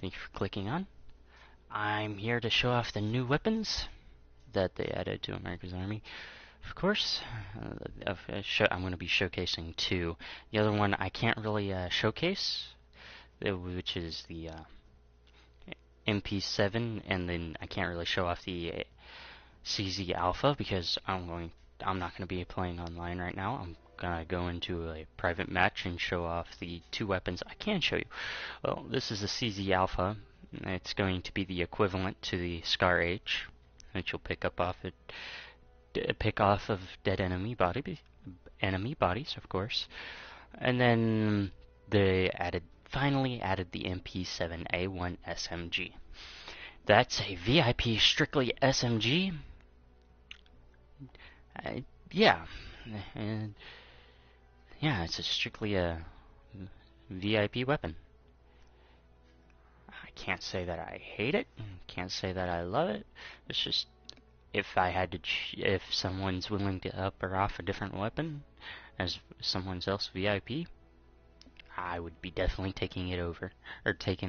Thank you for clicking on. I'm here to show off the new weapons that they added to America's Army. Of course, I'm going to be showcasing two. The other one I can't really showcase, which is the MP7, and then I can't really show off the CZ Alpha because I'm not going to be playing online right now. I'm gonna go into a private match and show off the two weapons I can show you. Well, this is the CZ Alpha. It's going to be the equivalent to the Scar H, which you'll pick off of dead enemy bodies, of course. And then they finally added the MP7A1 SMG. That's a VIP strictly SMG. Yeah, and yeah, it's strictly a VIP weapon. I can't say that I hate it. Can't say that I love it. It's just if someone's willing to up or off a different weapon as someone else VIP, I would be definitely taking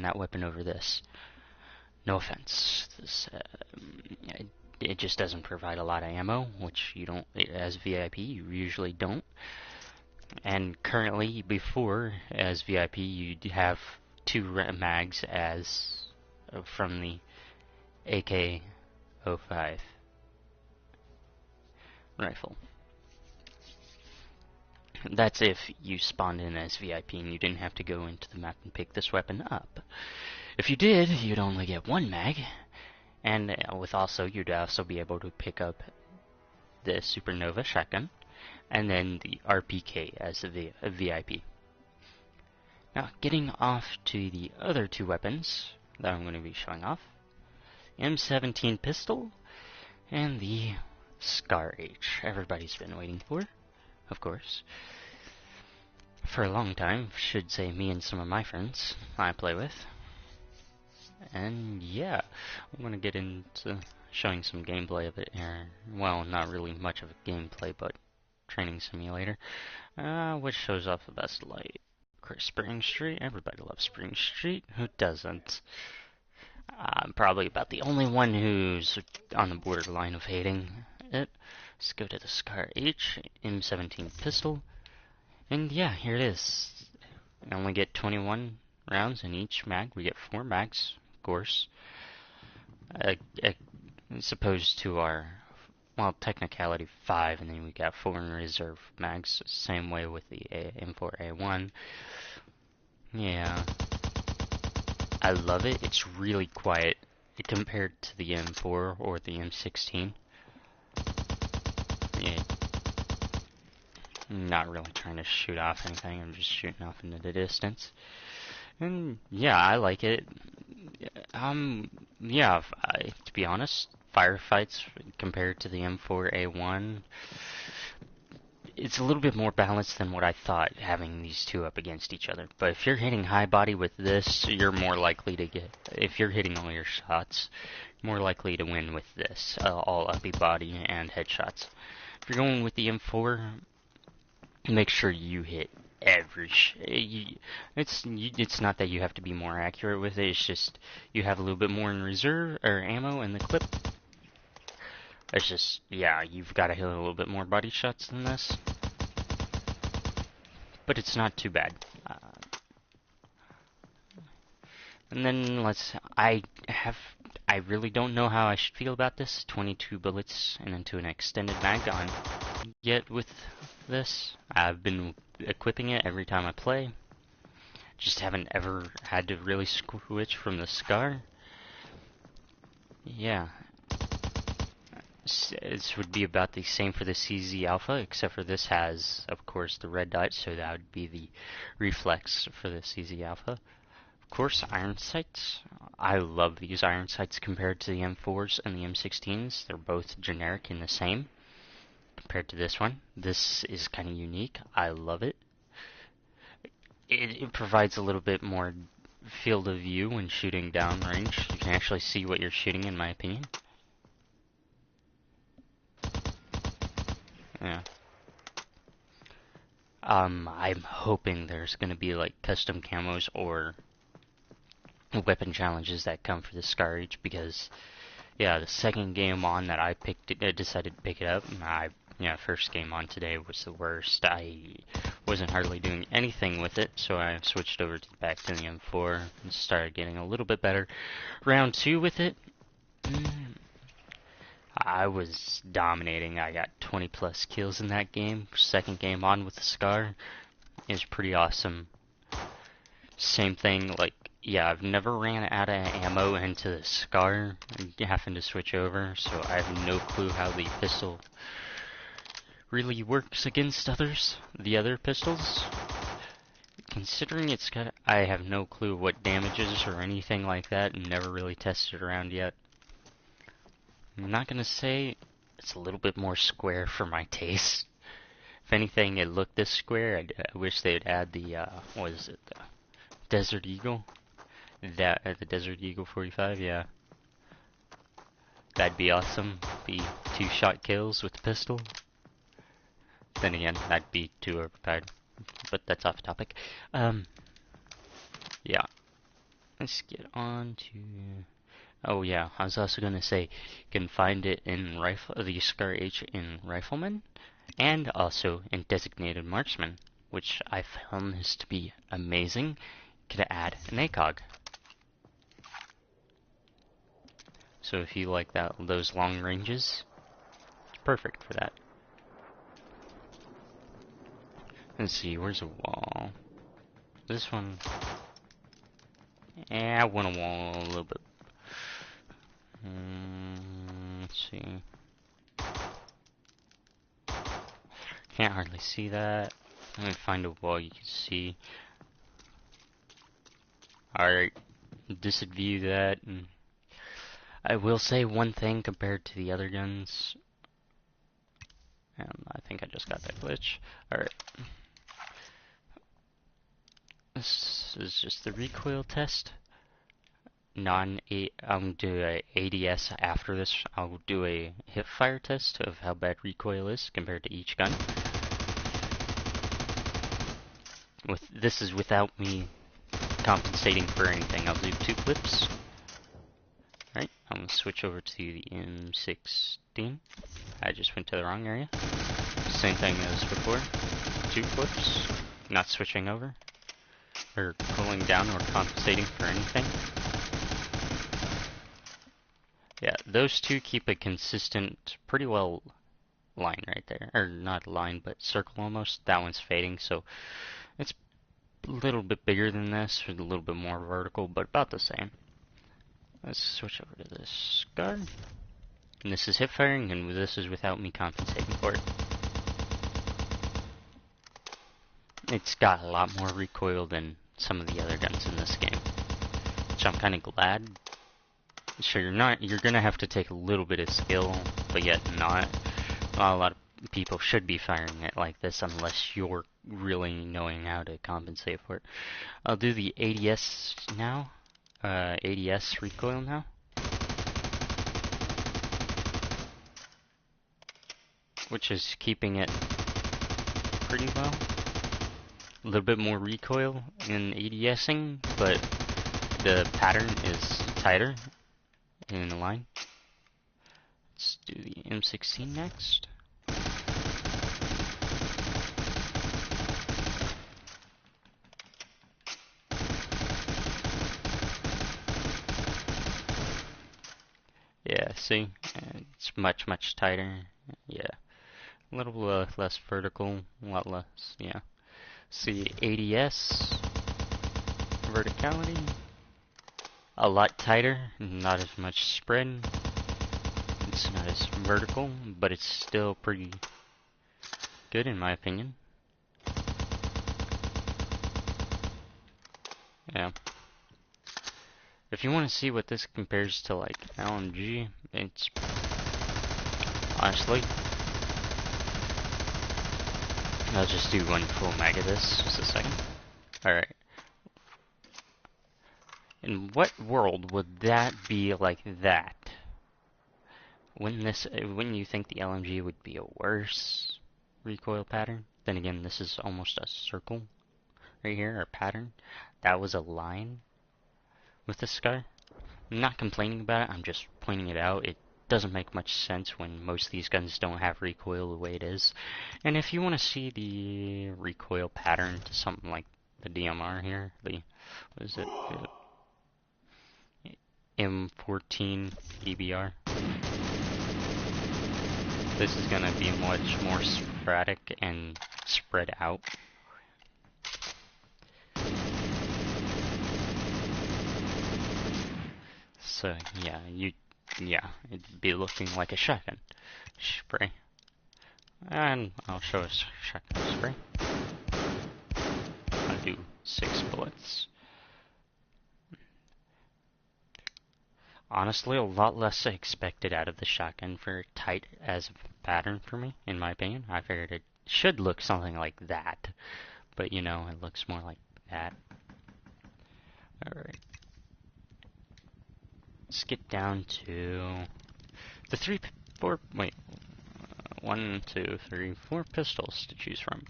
that weapon over this. No offense. It just doesn't provide a lot of ammo, which you don't, as VIP, you usually don't. And currently, before, as VIP, you'd have two mags from the AK-05 rifle. That's if you spawned in as VIP and you didn't have to go into the map and pick this weapon up. If you did, you'd only get one mag, and you'd also be able to pick up the Supernova shotgun, and then the RPK as a VIP. Now, getting off to the other two weapons that I'm going to be showing off, M17 pistol, and the Scar H. Everybody's been waiting for, of course. For a long time, should say me and some of my friends I play with. And yeah, I'm going to get into showing some gameplay of it here. Well, not really much of a gameplay, but training simulator, which shows off the best light. Of course, Spring Street. Everybody loves Spring Street. Who doesn't? I'm probably about the only one who's on the borderline of hating it. Let's go to the Scar H, M17 pistol. And yeah, here it is. I only get 21 rounds in each mag. We get 4 mags, of course. As opposed to our, well, technicality 5, and then we got 4 in reserve mags. Same way with the M4A1. Yeah. I love it. It's really quiet compared to the M4 or the M16. Yeah. I'm not really trying to shoot off anything. I'm just shooting off into the distance. And yeah, I like it. Yeah, to be honest, firefights compared to the M4A1, it's a little bit more balanced than what I thought, having these two up against each other. But if you're hitting high body with this, you're more likely to if you're hitting all your shots, more likely to win with this, all uppy body and headshots. If you're going with the M4, make sure you hit every it's not that you have to be more accurate with it, it's just you have a little bit more in reserve or ammo in the clip. It's just, yeah, you've got to hit a little bit more body shots than this, but it's not too bad. And then I really don't know how I should feel about this. 22 bullets and into an extended mag on yet with this. I've been equipping it every time I play. Just haven't ever had to really switch from the Scar. Yeah. This would be about the same for the CZ Alpha, except for this has, of course, the red dot, so that would be the reflex for the CZ Alpha. Of course, iron sights. I love these iron sights compared to the M4s and the M16s. They're both generic and the same compared to this one. This is kind of unique. I love it. It provides a little bit more field of view when shooting downrange. You can actually see what you're shooting, in my opinion. Yeah. I'm hoping there's gonna be like custom camos or weapon challenges that come for the Scar H, because yeah, the second game on that I decided to pick it up. First game on today was the worst. I wasn't hardly doing anything with it, so I switched over back to the M4 and started getting a little bit better. Round 2 with it, I was dominating. I got 20 plus kills in that game. Second game on with the Scar is pretty awesome. Same thing, like, yeah, I've never ran out of ammo into the Scar, having to switch over, so I have no clue how the pistol really works against the other pistols. Considering I have no clue what damages or anything like that, and never really tested around yet. I'm not gonna say it's a little bit more square for my taste. If anything, it looked this square. I wish they'd add the, what is it, the Desert Eagle? The Desert Eagle 45, yeah. That'd be awesome. Be 2-shot kills with the pistol. Then again, that'd be too overpowered. But that's off topic. Yeah. Let's get on to... Oh yeah, I was also gonna say, you can find it in the Scar H in Rifleman, and also in Designated Marksman, which I found this to be amazing. You could add an ACOG. So if you like those long ranges, it's perfect for that. Let's see, where's a wall? This one... I want a wall a little bit. Let's see. Can't hardly see that. Let me find a wall you can see. Alright, disview that. And I will say one thing compared to the other guns. I think I just got that glitch. Alright. This is just the recoil test. I'm gonna do a ADS after this. I'll do a hip fire test of how bad recoil is compared to each gun. This is without me compensating for anything. I'll do 2 clips. Alright, I'm gonna switch over to the M16. I just went to the wrong area. Same thing as before. 2 clips. Not switching over. Or pulling down or compensating for anything. Yeah, those two keep a consistent, pretty well line right there. Or not line, but circle almost. That one's fading, so it's a little bit bigger than this, with a little bit more vertical, but about the same. Let's switch over to this Scar. And this is hip firing, and this is without me compensating for it. It's got a lot more recoil than some of the other guns in this game, which I'm kind of glad. Sure, you're gonna have to take a little bit of skill, but yet not. Not a lot of people should be firing it like this unless you're really knowing how to compensate for it. I'll do the ADS now. ADS recoil now. Which is keeping it pretty well. A little bit more recoil in ADSing, but the pattern is tighter in the line. Let's do the M16 next. Yeah, see? It's much, much tighter. Yeah. A little less vertical, a lot less, yeah. See, ADS, verticality, a lot tighter, not as much spread. It's not as vertical, but it's still pretty good in my opinion. Yeah. If you want to see what this compares to like LMG, it's honestly, I'll just do one full mag of this, just a second. Alright. In what world would that be like that? Wouldn't you think the LMG would be a worse recoil pattern? Then again, this is almost a circle right here, or pattern. That was a line. with this guy. I'm not complaining about it, I'm just pointing it out. It doesn't make much sense when most of these guns don't have recoil the way it is. And if you want to see the recoil pattern to something like the DMR here, the, what is it? M14 EBR. This is going to be much more sporadic and spread out. So yeah, it'd be looking like a shotgun spray. And I'll show us shotgun spray. I'll do 6 bullets. Honestly, a lot less expected out of the shotgun for tight as a pattern for me, in my opinion. I figured it should look something like that, but you know, it looks more like that. Alright. Let's get down to the 1, 2, 3, 4 pistols to choose from.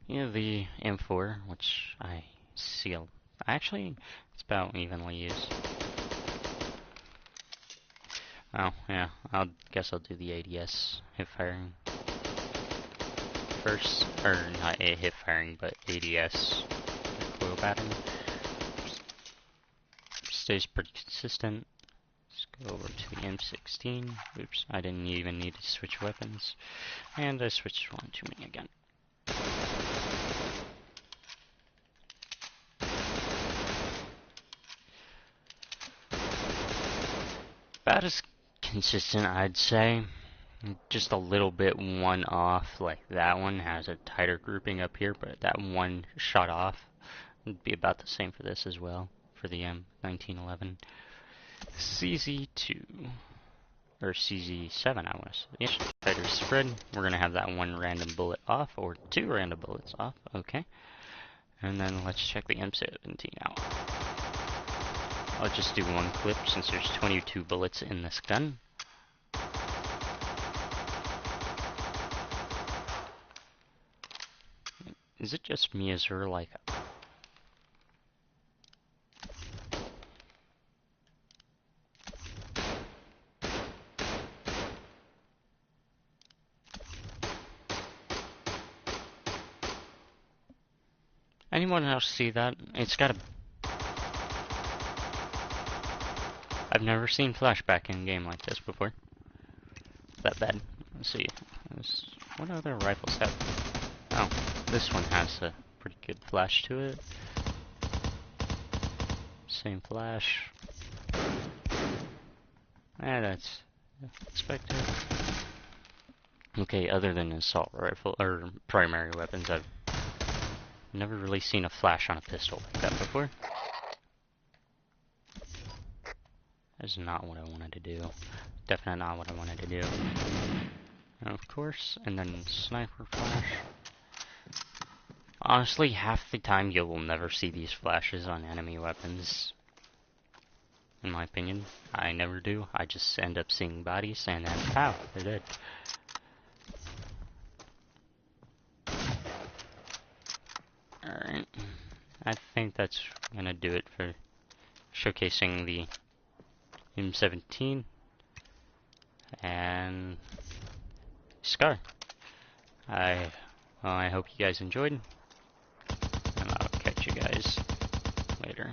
You have the M4, which I see actually, it's about evenly used. Oh, yeah, guess I'll do the ADS hip firing first, or not a hip firing, but ADS recoil pattern. Stays pretty consistent. Let's go over to the M16. Oops, I didn't even need to switch weapons, and I switched one too many again. About as consistent, I'd say. Just a little bit one off, like that one has a tighter grouping up here, but that one shot off would be about the same for this as well, for the M1911. CZ2, or CZ7 I want to say. Yes, tighter spread, we're going to have that one random bullet off, or 2 random bullets off, okay. And then let's check the M17 out. I'll just do 1 clip since there's 22 bullets in this gun. Is it just me, is there like anyone else see that? It's got a... I've never seen flashback in a game like this before. That bad. Let's see. What other rifles have... Oh, this one has a pretty good flash to it. Same flash. That's expected. Okay, other than assault rifle, or primary weapons, I've never really seen a flash on a pistol like that before. That's not what I wanted to do. Definitely not what I wanted to do. And of course, and then sniper flash. Honestly, half the time you will never see these flashes on enemy weapons. In my opinion, I never do. I just end up seeing bodies and then pow, they're dead. Alright, I think that's gonna do it for showcasing the M17 and Scar. I hope you guys enjoyed, and I'll catch you guys later.